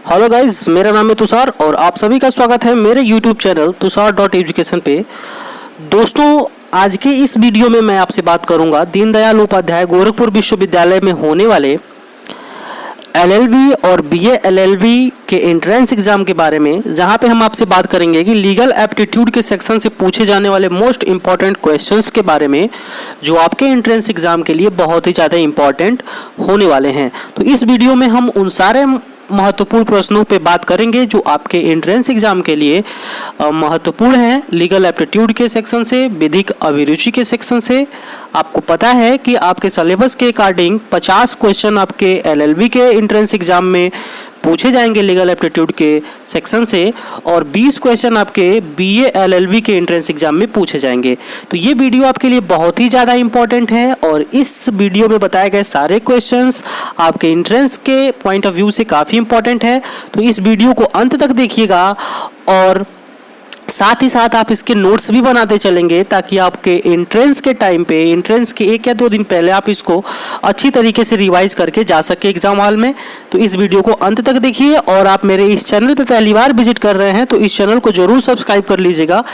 Hello guys, मेरा नाम है तुषार और आप सभी का स्वागत है मेरे यूट्यूब चैनल tushar.education पे। दोस्तों, आज के इस वीडियो में मैं आपसे बात करूंगा दीनदयाल उपाध्याय गोरखपुर विश्वविद्यालय में होने वाले एलएलबी और बीए एलएलबी के एंट्रेंस एग्जाम के बारे में, जहां पे हम आपसे बात करेंगे कि लीगल एप्टीट्यूड के सेक्शन से पूछे जाने वाले मोस्ट इंपॉर्टेंट क्वेश्चंस के बारे में, जो आपके एंट्रेंस एग्जाम के लिए बहुत ही ज़्यादा इंपॉर्टेंट होने वाले हैं। तो इस वीडियो में हम उन सारे महत्वपूर्ण प्रश्नों पे बात करेंगे जो आपके एंट्रेंस एग्जाम के लिए महत्वपूर्ण हैं। लीगल एप्टीट्यूड के सेक्शन से, विधिक अभिरुचि के सेक्शन से। आपको पता है कि आपके सिलेबस के अकॉर्डिंग 50 क्वेश्चन आपके एलएलबी के एंट्रेंस एग्जाम में पूछे जाएंगे लीगल एप्टीट्यूड के सेक्शन से, और 20 क्वेश्चन आपके बीए एलएलबी के एंट्रेंस एग्जाम में पूछे जाएंगे। तो ये वीडियो आपके लिए बहुत ही ज़्यादा इंपॉर्टेंट है और इस वीडियो में बताए गए सारे क्वेश्चंस आपके एंट्रेंस के पॉइंट ऑफ व्यू से काफ़ी इंपॉर्टेंट है। तो इस वीडियो को अंत तक देखिएगा और साथ ही साथ आप इसके नोट्स भी बनाते चलेंगे, ताकि आपके एंट्रेंस के टाइम पे, एंट्रेंस के 1 या 2 दिन पहले आप इसको अच्छी तरीके से रिवाइज करके जा सके एग्जाम हॉल में। तो इस वीडियो को अंत तक देखिए, और आप मेरे इस चैनल पे पहली बार विजिट कर रहे हैं तो इस चैनल को जरूर सब्सक्राइब कर लीजिएगा,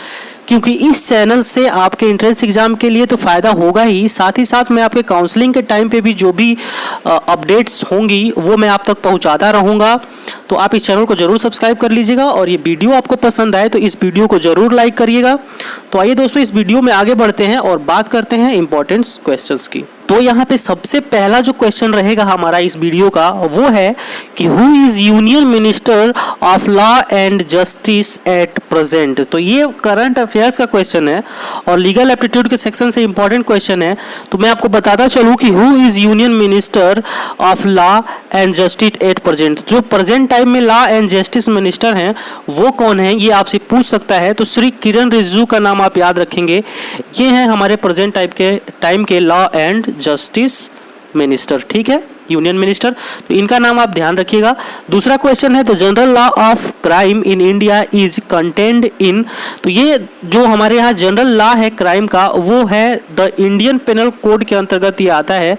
क्योंकि इस चैनल से आपके एंट्रेंस एग्जाम के लिए तो फ़ायदा होगा ही, साथ ही साथ मैं आपके काउंसलिंग के टाइम पे भी जो भी अपडेट्स होंगी वो मैं आप तक पहुंचाता रहूँगा। तो आप इस चैनल को जरूर सब्सक्राइब कर लीजिएगा, और ये वीडियो आपको पसंद आए तो इस वीडियो को जरूर लाइक करिएगा। तो आइए दोस्तों, इस वीडियो में आगे बढ़ते हैं और बात करते हैं इंपॉर्टेंट क्वेश्चंस की। तो यहाँ पे सबसे पहला जो क्वेश्चन रहेगा हमारा इस वीडियो का, वो है कि who is union minister of law and justice at present. तो ये करंट अफेयर्स का क्वेश्चन है और लीगल एप्टीट्यूड के सेक्शन से इंपॉर्टेंट क्वेश्चन है। तो मैं आपको बताता चलूँ कि who is union minister of law and justice at present. जो प्रेजेंट टाइम में लॉ एंड जस्टिस मिनिस्टर हैं वो कौन है, ये आपसे पूछ सकता है। तो श्री किरण रिजिजू का नाम आप याद रखेंगे। ये हैं हमारे प्रेजेंट टाइम के लॉ एंड जस्टिस मिनिस्टर, ठीक है, यूनियन मिनिस्टर। तो इनका नाम आप ध्यान रखिएगा। दूसरा क्वेश्चन है, तो general law of crime in India is contained in. तो ये जो हमारे यहाँ जनरल लॉ है क्राइम का, वो है द इंडियन पेनल कोड के अंतर्गत ये आता है।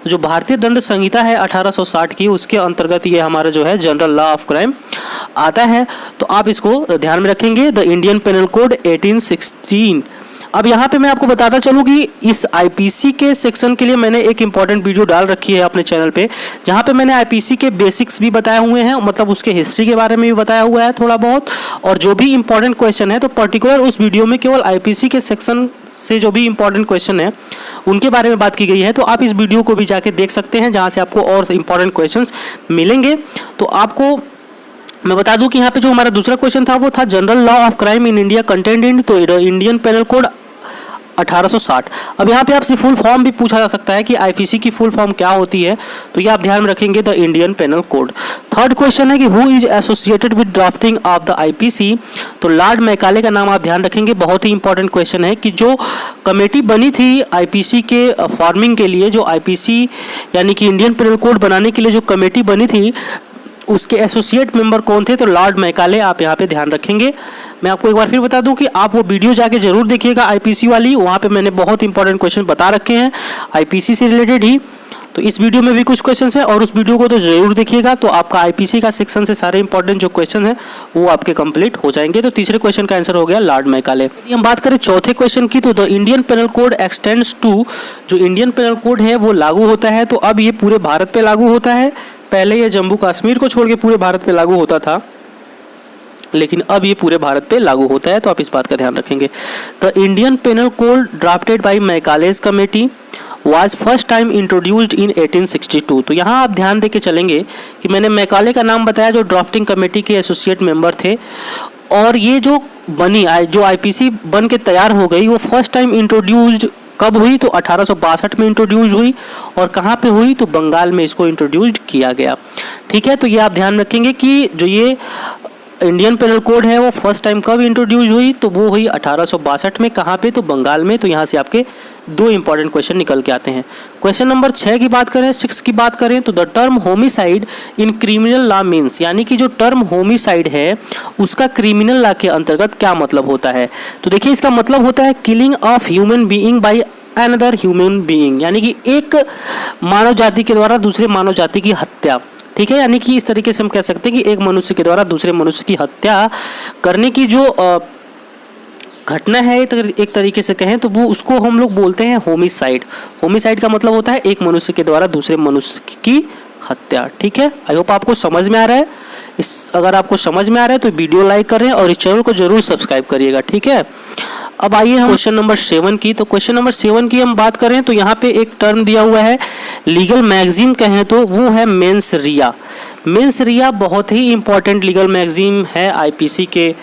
तो जो भारतीय दंड संहिता है 1860 की, उसके अंतर्गत ये हमारा जो है जनरल लॉ ऑफ क्राइम आता है। तो आप इसको ध्यान में रखेंगे, द इंडियन पेनल कोड 1816। अब यहाँ पे मैं आपको बताता चलूँ कि इस आईपीसी के सेक्शन के लिए मैंने एक इंपॉर्टेंट वीडियो डाल रखी है अपने चैनल पे, जहाँ पे मैंने आईपीसी के बेसिक्स भी बताए हुए हैं, मतलब उसके हिस्ट्री के बारे में भी बताया हुआ है थोड़ा बहुत, और जो भी इंपॉर्टेंट क्वेश्चन है तो पर्टिकुलर उस वीडियो में केवल आईपीसी के सेक्शन से जो भी इंपॉर्टेंट क्वेश्चन है उनके बारे में बात की गई है। तो आप इस वीडियो को भी जाके देख सकते हैं, जहाँ से आपको और इंपॉर्टेंट क्वेश्चन मिलेंगे। तो आपको मैं बता दूं कि यहाँ पे जो हमारा दूसरा क्वेश्चन था वो था general law of crime in India contained in, तो इंडियन पेनल कोड 1860। अब यहाँ पे आपसे फुल फॉर्म भी पूछा जा सकता है कि आईपीसी की फुल फॉर्म क्या होती है, तो ये आप ध्यान में रखेंगे, the Indian panel code. Third question है कि who is associated with drafting of the IPC. तो लॉर्ड मैकाले का नाम आप ध्यान रखेंगे। बहुत ही इंपॉर्टेंट क्वेश्चन है कि जो कमेटी बनी थी आईपीसी के फॉर्मिंग के लिए, जो आईपीसी यानी कि इंडियन पेनल कोड बनाने के लिए जो कमेटी बनी थी, उसके एसोसिएट मेंबर कौन थे, तो लॉर्ड मैकाले आप यहाँ पे ध्यान रखेंगे। मैं आपको एक बार फिर बता दूं कि आप वो वीडियो जाके जरूर देखिएगा आईपीसी वाली, वहाँ पे मैंने बहुत इंपॉर्टेंट क्वेश्चन बता रखे हैं आईपीसी से रिलेटेड ही। तो इस वीडियो में भी कुछ क्वेश्चन है और उस वीडियो को तो जरूर देखिएगा, तो आपका आईपीसी का सेक्शन से सारे इंपॉर्टेंट जो क्वेश्चन है वो आपके कंप्लीट हो जाएंगे। तो तीसरे क्वेश्चन का आंसर हो गया लॉर्ड मैकाले। यदि हम बात करें चौथे क्वेश्चन की, तो the Indian panel code extends to. जो इंडियन पेनल कोड है वो लागू होता है, तो अब ये पूरे भारत पे लागू होता है। पहले ये जम्मू कश्मीर को छोड़ के पूरे भारत पे लागू होता था, लेकिन अब ये पूरे भारत पे लागू होता है, तो आप इस बात का ध्यान रखेंगे। The Indian panel Code drafted by Macaulay's committee was first time introduced in 1862। तो यहाँ आप ध्यान दे के चलेंगे कि मैंने मैकाले का नाम बताया, जो ड्राफ्टिंग कमेटी के एसोसिएट मेंबर थे, और ये जो बनी जो आईपीसी बन के तैयार हो गई, वो फर्स्ट टाइम इंट्रोड्यूस्ड कब हुई, तो 1862 में इंट्रोड्यूस हुई। और कहाँ पे हुई, तो बंगाल में इसको इंट्रोड्यूस्ड किया गया, ठीक है। तो ये आप ध्यान रखेंगे कि जो ये इंडियन पेनल कोड है वो फर्स्ट टाइम कब इंट्रोड्यूस हुई, तो वो हुई 1862 में। कहाँ पे, तो बंगाल में। तो यहाँ से आपके 2 इंपॉर्टेंट क्वेश्चन निकल के आते हैं। क्वेश्चन नंबर 6 की बात करें, 6 की बात करें, तो the term homicide in criminal law means, यानी कि जो टर्म होमिसाइड है उसका क्रिमिनल लॉ के अंतर्गत क्या मतलब होता है। तो देखिए, इसका मतलब होता है killing of human being by another human being, यानी कि एक मानव जाति के द्वारा दूसरे मानव जाति की हत्या, ठीक है। यानी कि इस तरीके से हम कह सकते हैं कि एक मनुष्य के द्वारा दूसरे मनुष्य की हत्या करने की जो घटना है, एक तरीके से कहें तो वो उसको हम लोग बोलते हैं होमिसाइड। होमिसाइड का मतलब होता है एक मनुष्य के द्वारा दूसरे मनुष्य की हत्या। ठीक है, आई होप आपको समझ में आ रहा है। अगर आपको समझ में आ रहा है तो वीडियो लाइक करें और इस चैनल को जरूर सब्सक्राइब करिएगा। ठीक है, अब आइए हम क्वेश्चन नंबर 7 की। तो क्वेश्चन नंबर 7 की हम बात करें तो यहाँ पे एक टर्म दिया हुआ है, लीगल मैगजीन कहें तो वो है मेंस रिया। मेंस रिया बहुत ही इंपॉर्टेंट लीगल मैगजीन है आईपीसी के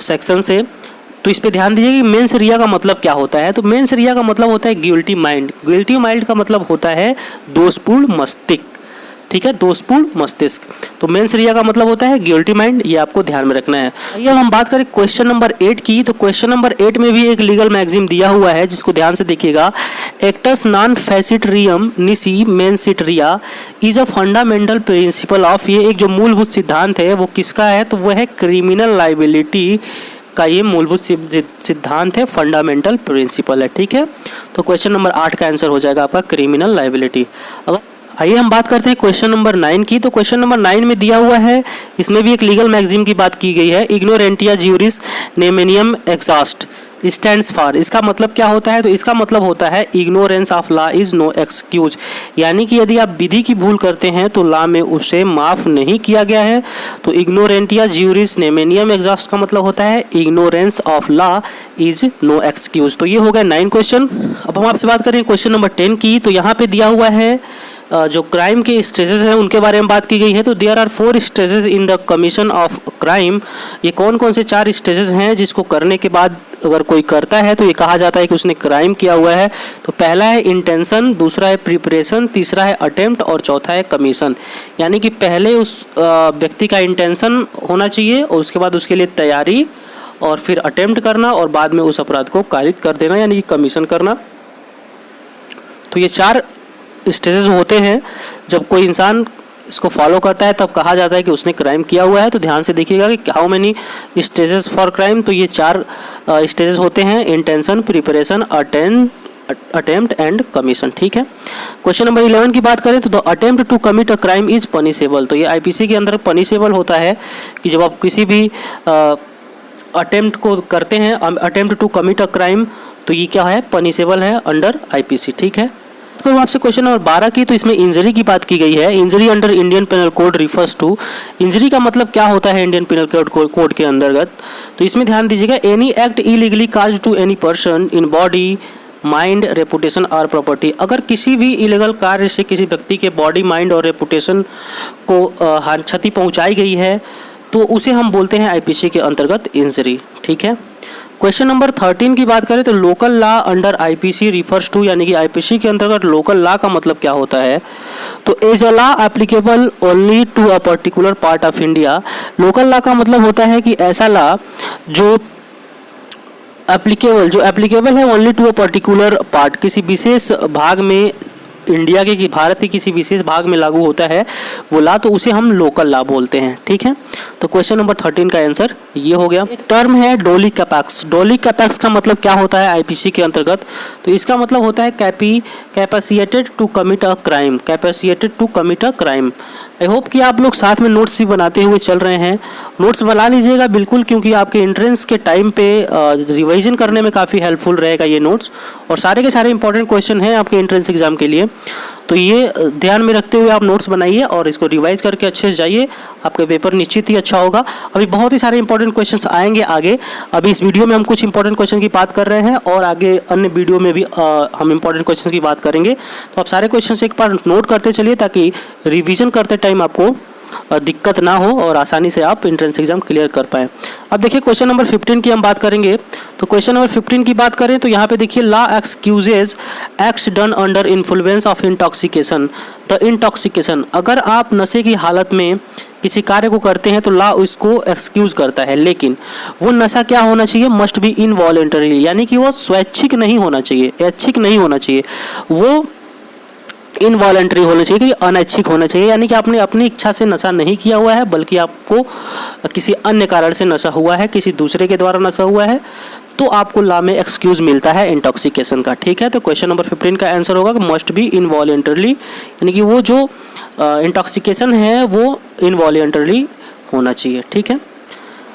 सेक्शन से। तो इस पे ध्यान दीजिए कि मेंस रिया का मतलब क्या होता है। तो मेंस रिया का मतलब होता है गिल्टी माइंड। गिल्टी माइंड का मतलब होता है दोषपूर्ण मस्तिष्क। ठीक है, दोषपूर्ण मस्तिष्क। तो मेंस रिया का मतलब होता है गिल्टी माइंड, ये आपको ध्यान में रखना है। आइए हम बात करें क्वेश्चन नंबर 8 की। तो क्वेश्चन नंबर 8 में भी एक लीगल मैगजीन दिया हुआ है जिसको ध्यान से देखिएगा। एक्टस नॉन फैसिटरियम निसी मेंसिटरिया is a fundamental principle of, ये एक जो मूलभूत सिद्धांत है वो किसका है, तो वह है क्रिमिनल लाइबिलिटी का ये मूलभूत सिद्धांत है, फंडामेंटल प्रिंसिपल है। ठीक है, तो क्वेश्चन नंबर 8 का आंसर हो जाएगा आपका क्रिमिनल लाइबिलिटी। अगर आइए हम बात करते हैं क्वेश्चन नंबर 9 की। तो क्वेश्चन नंबर 9 में दिया हुआ है, इसमें भी एक लीगल मैगजीन की बात की गई है। इग्नोरेंटिया ज्यूरिस नेमेनियम एग्जॉस्ट स्टैंड्स फॉर, इसका मतलब क्या होता है, तो इसका मतलब होता है ignorance of law is no excuse. यानी कि यदि आप विधि की भूल करते हैं तो लॉ में उसे माफ नहीं किया गया है। तो इग्नोरेंटिया ज्यूरिस नेमेनियम एग्जॉस्ट का मतलब होता है ignorance of law is no excuse. तो ये हो गया 9 क्वेश्चन। अब हम आपसे बात करें क्वेश्चन नंबर 10 की। तो यहाँ पे दिया हुआ है जो क्राइम के स्टेजेस हैं उनके बारे में बात की गई है। तो there are 4 stages in the commission of crime. ये कौन कौन से 4 स्टेजेस हैं जिसको करने के बाद अगर कोई करता है तो ये कहा जाता है कि उसने क्राइम किया हुआ है। तो पहला है इंटेंशन, दूसरा है प्रिपरेशन, तीसरा है अटेम्प्ट और चौथा है कमीशन। यानी कि पहले उस व्यक्ति का इंटेंशन होना चाहिए और उसके बाद उसके लिए तैयारी और फिर अटेम्प्ट करना और बाद में उस अपराध को कारित कर देना यानी कि कमीशन करना। तो ये 4 स्टेजेस होते हैं। जब कोई इंसान इसको फॉलो करता है तब कहा जाता है कि उसने क्राइम किया हुआ है। तो ध्यान से देखिएगा कि how many stages for crime. तो ये 4 स्टेजेस होते हैं, intention, preparation, attempt and commission. ठीक है, क्वेश्चन नंबर 11 की बात करें तो the attempt to commit a crime is punishable. तो ये आईपीसी के अंदर पनिशेबल होता है कि जब आप किसी भी अटेम्प्ट को करते हैं, attempt to commit a crime, तो ये क्या है, पनिशेबल है अंडर आईपीसी। ठीक है, तो आपसे क्वेश्चन नंबर 12 की। तो इसमें इंजरी की बात की गई है। Injury under Indian panel code refers to, injury का मतलब क्या होता है इंडियन पेनल कोड के अंतर्गत। तो इसमें ध्यान दीजिएगा, any act illegally cause to any person in body mind reputation और प्रॉपर्टी। अगर किसी भी इलीगल कार्य से किसी व्यक्ति के बॉडी, माइंड और रेपुटेशन को क्षति पहुंचाई गई है तो उसे हम बोलते हैं आईपीसी के अंतर्गत इंजरी। ठीक है, क्वेश्चन नंबर 13 की बात करें तो local law under IPC refers to, यानी कि आईपीसी के अंतर्गत लोकल लॉ का मतलब क्या होता है, तो as a law applicable only to a particular part of India. Local law का मतलब होता है कि ऐसा लॉ जो एप्लीकेबल है only to a particular part, किसी विशेष भाग में इंडिया के, भारत के किसी विशेष भाग में लागू होता है वो लॉ, तो उसे हम लोकल लॉ बोलते हैं। ठीक है, तो क्वेश्चन नंबर 13 का आंसर ये हो गया। एक टर्म है डोली कैपेक्स। डोली कैपेक्स का मतलब क्या होता है आईपीसी के अंतर्गत, तो इसका मतलब होता है capacitated to commit a crime. Capacitated to commit a crime. I hope कि आप लोग साथ में नोट्स भी बनाते हुए चल रहे हैं। नोट्स बना लीजिएगा बिल्कुल, क्योंकि आपके एंट्रेंस के टाइम पे रिवीजन करने में काफ़ी हेल्पफुल रहेगा ये नोट्स, और सारे के सारे इंपॉर्टेंट क्वेश्चन हैं आपके एंट्रेंस एग्जाम के लिए। तो ये ध्यान में रखते हुए आप नोट्स बनाइए और इसको रिवाइज करके अच्छे से जाइए, आपका पेपर निश्चित ही अच्छा होगा। अभी बहुत ही सारे इंपॉर्टेंट क्वेश्चंस आएंगे आगे। अभी इस वीडियो में हम कुछ इंपॉर्टेंट क्वेश्चन की बात कर रहे हैं और आगे अन्य वीडियो में भी हम इंपॉर्टेंट क्वेश्चन की बात करेंगे। तो आप सारे क्वेश्चन एक बार नोट करते चलिए ताकि रिविजन करते टाइम आपको दिक्कत ना हो और आसानी से आप एंट्रेंस एग्जाम क्लियर कर पाएँ। अब देखिए क्वेश्चन नंबर 15 की हम बात करेंगे। तो क्वेश्चन नंबर 15 की बात करें तो यहाँ पे देखिए, law excuses acts done under influence of intoxication. The intoxication, अगर आप नशे की हालत में किसी कार्य को करते हैं तो लॉ उसको एक्सक्यूज करता है, लेकिन वो नशा क्या होना चाहिए, मस्ट बी इनवॉलेंटरी, यानी कि वो स्वैच्छिक नहीं होना चाहिए, ऐच्छिक नहीं होना चाहिए। वो इनवॉलेंट्री होना चाहिए, कि अनैच्छिक होना चाहिए, यानी कि आपने अपनी इच्छा से नशा नहीं किया हुआ है बल्कि आपको किसी अन्य कारण से नशा हुआ है, किसी दूसरे के द्वारा नशा हुआ है, तो आपको लॉ में एक्सक्यूज मिलता है इंटॉक्सिकेशन का। ठीक है, तो क्वेश्चन नंबर 15 का आंसर होगा कि मस्ट बी इनवॉलेंटरली, यानी कि वो जो इंटॉक्सिकेशन है वो इनवॉलेंटरली होना चाहिए। ठीक है,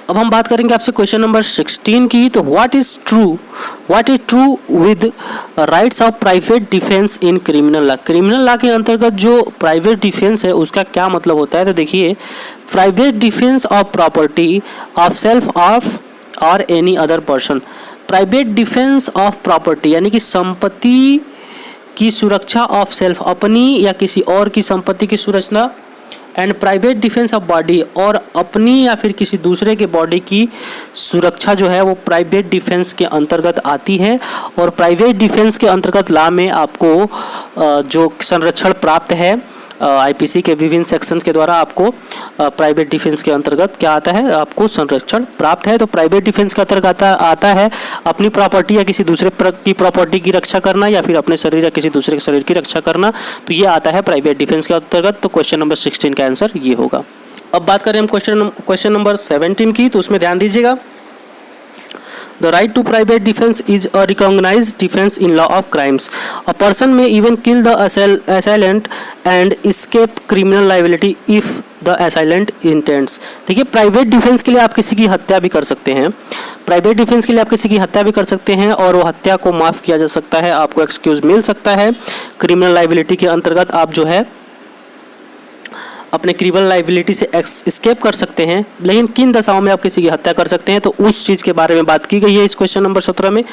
अब हम बात करेंगे आपसे क्वेश्चन नंबर 16 की। तो what is true with rights of private defence in criminal law. Criminal law के अंतर्गत जो प्राइवेट डिफेंस है उसका क्या मतलब होता है। तो देखिए, private defence of property of self of or any other person. Private defence of property यानी कि संपत्ति की सुरक्षा ऑफ सेल्फ, अपनी या किसी और की संपत्ति की सुरक्षा, and private defence of body, और अपनी या फिर किसी दूसरे के बॉडी की सुरक्षा जो है वो प्राइवेट डिफेंस के अंतर्गत आती है। और प्राइवेट डिफेंस के अंतर्गत लॉ में आपको जो संरक्षण प्राप्त है आईपीसी के विभिन्न सेक्शन के द्वारा आपको प्राइवेट डिफेंस के अंतर्गत क्या आता है, आपको संरक्षण प्राप्त है। तो प्राइवेट डिफेंस के अंतर्गत आता है अपनी प्रॉपर्टी या किसी दूसरे की प्रॉपर्टी की रक्षा करना, या फिर अपने शरीर या किसी दूसरे के शरीर की रक्षा करना, तो ये आता है प्राइवेट डिफेंस के अंतर्गत। तो क्वेश्चन नंबर 16 का आंसर ये होगा। अब बात करें हम क्वेश्चन नंबर 17 की, तो उसमें ध्यान दीजिएगा। The right to private defense is a recognized defense in law of crimes. A person may even kill the assailant and escape criminal liability if the assailant intends. देखिए, प्राइवेट डिफेंस के लिए आप किसी की हत्या भी कर सकते हैं, प्राइवेट डिफेंस के लिए आप किसी की हत्या भी कर सकते हैं और वो हत्या को माफ़ किया जा सकता है, आपको एक्सक्यूज मिल सकता है। क्रिमिनल लाइबिलिटी के अंतर्गत आप जो है अपने क्रिमिनल लाइबिलिटी से एस्केप कर सकते हैं, लेकिन किन दशाओं में आप किसी की हत्या कर सकते हैं, तो उस चीज़ के बारे में बात की गई है इस क्वेश्चन नंबर 17 में।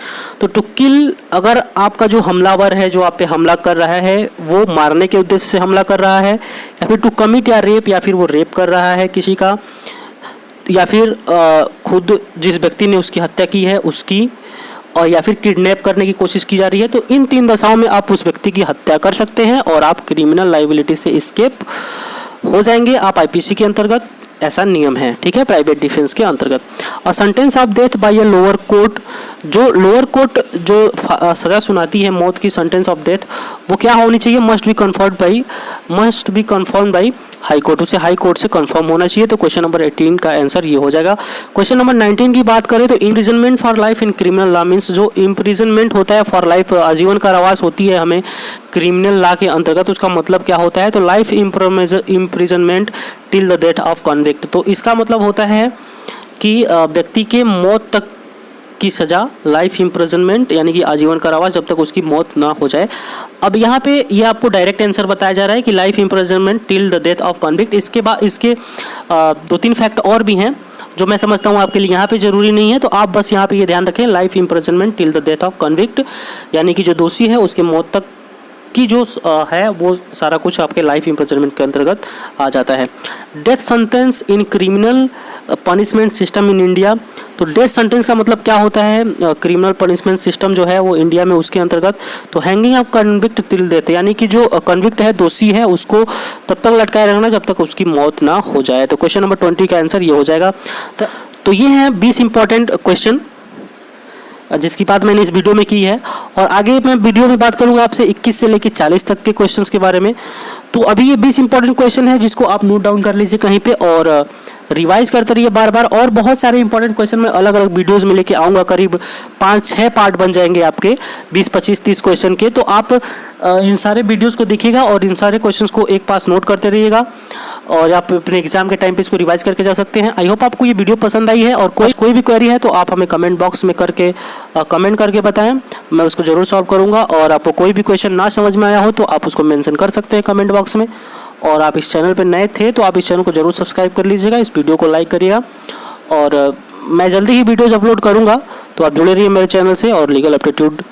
तो टू किल, अगर आपका जो हमलावर है जो आप पे हमला कर रहा है वो मारने के उद्देश्य से हमला कर रहा है, या फिर टू कमिट या रेप, या फिर वो रेप कर रहा है किसी का, या फिर खुद जिस व्यक्ति ने उसकी हत्या की है उसकी, और या फिर किडनैप करने की कोशिश की जा रही है, तो इन 3 दशाओं में आप उस व्यक्ति की हत्या कर सकते हैं और आप क्रिमिनल लाइबिलिटी से एस्केप हो जाएंगे आप आईपीसी के अंतर्गत, ऐसा नियम है। ठीक है, प्राइवेट डिफेंस के अंतर्गत। और sentence of death by a lower court, जो लोअर कोर्ट जो सज़ा सुनाती है मौत की, सेंटेंस ऑफ डेथ, वो क्या होनी चाहिए, must be confirm by high court, उसे हाई कोर्ट से कंफर्म होना चाहिए। तो क्वेश्चन नंबर 18 का आंसर ये हो जाएगा। क्वेश्चन नंबर 19 की बात करें तो imprisonment for life in criminal law means, जो इम्प्रिजनमेंट होता है फॉर लाइफ, आजीवन कारावास होती है हमें क्रिमिनल लॉ के अंतर्गत, उसका मतलब क्या होता है, तो life imprisonment till the death of convict. तो इसका मतलब होता है कि व्यक्ति के मौत तक की सज़ा, लाइफ इम्प्रिजनमेंट यानी कि आजीवन कारावास जब तक उसकी मौत ना हो जाए। अब यहाँ पे ये आपको डायरेक्ट आंसर बताया जा रहा है कि life imprisonment till the death of convict. इसके बाद इसके 2-3 फैक्ट और भी हैं जो मैं समझता हूँ आपके लिए यहाँ पे ज़रूरी नहीं है, तो आप बस यहाँ पे ये ध्यान रखें, life imprisonment till the death of convict, यानी कि जो दोषी है उसके मौत तक की जो है वो सारा कुछ आपके लाइफ इम्प्रिजनमेंट के अंतर्गत आ जाता है। Death sentence in criminal punishment system in India, तो डेथ सेंटेंस का मतलब क्या होता है, क्रिमिनल पनिशमेंट सिस्टम जो है वो इंडिया में उसके अंतर्गत, तो hanging of convict till death, यानी कि जो कन्विक्ट है, दोषी है, उसको तब तक लटकाए रखना जब तक उसकी मौत ना हो जाए। तो क्वेश्चन नंबर 20 का आंसर ये हो जाएगा। तो ये हैं 20 इंपॉर्टेंट क्वेश्चन जिसकी बात मैंने इस वीडियो में की है, और आगे मैं वीडियो में बात करूंगा आपसे 21 से लेकर 40 तक के क्वेश्चंस के बारे में। तो अभी ये 20 इंपॉर्टेंट क्वेश्चन है जिसको आप नोट डाउन कर लीजिए कहीं पे और रिवाइज करते रहिए बार बार, और बहुत सारे इंपॉर्टेंट क्वेश्चन मैं अलग अलग वीडियोस में लेके आऊँगा, करीब 5-6 पार्ट बन जाएंगे आपके 20, 25, 30 क्वेश्चन के। तो आप इन सारे वीडियोज़ को देखिएगा और इन सारे क्वेश्चन को एक पास नोट करते रहिएगा, और आप अपने एग्जाम के टाइम पे इसको रिवाइज करके जा सकते हैं। आई होप आपको ये वीडियो पसंद आई है, और कोई भी क्वेरी है तो आप हमें कमेंट बॉक्स में कमेंट करके बताएं, मैं उसको ज़रूर सॉल्व करूंगा। और आपको कोई भी क्वेश्चन ना समझ में आया हो तो आप उसको मेंशन कर सकते हैं कमेंट बॉक्स में। और आप इस चैनल पर नए थे तो आप इस चैनल को ज़रूर सब्सक्राइब कर लीजिएगा, इस वीडियो को लाइक करिएगा, और मैं जल्दी ही वीडियोज़ अपलोड करूँगा, तो आप जुड़े रहिए मेरे चैनल से और लीगल एप्टीट्यूड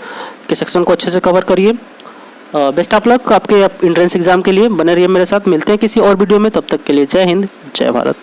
के सेक्शन को अच्छे से कवर करिए। बेस्ट ऑफ लक आपके एंट्रेंस एग्जाम के लिए, बने रहिए मेरे साथ, मिलते हैं किसी और वीडियो में, तब तक के लिए जय हिंद, जय भारत।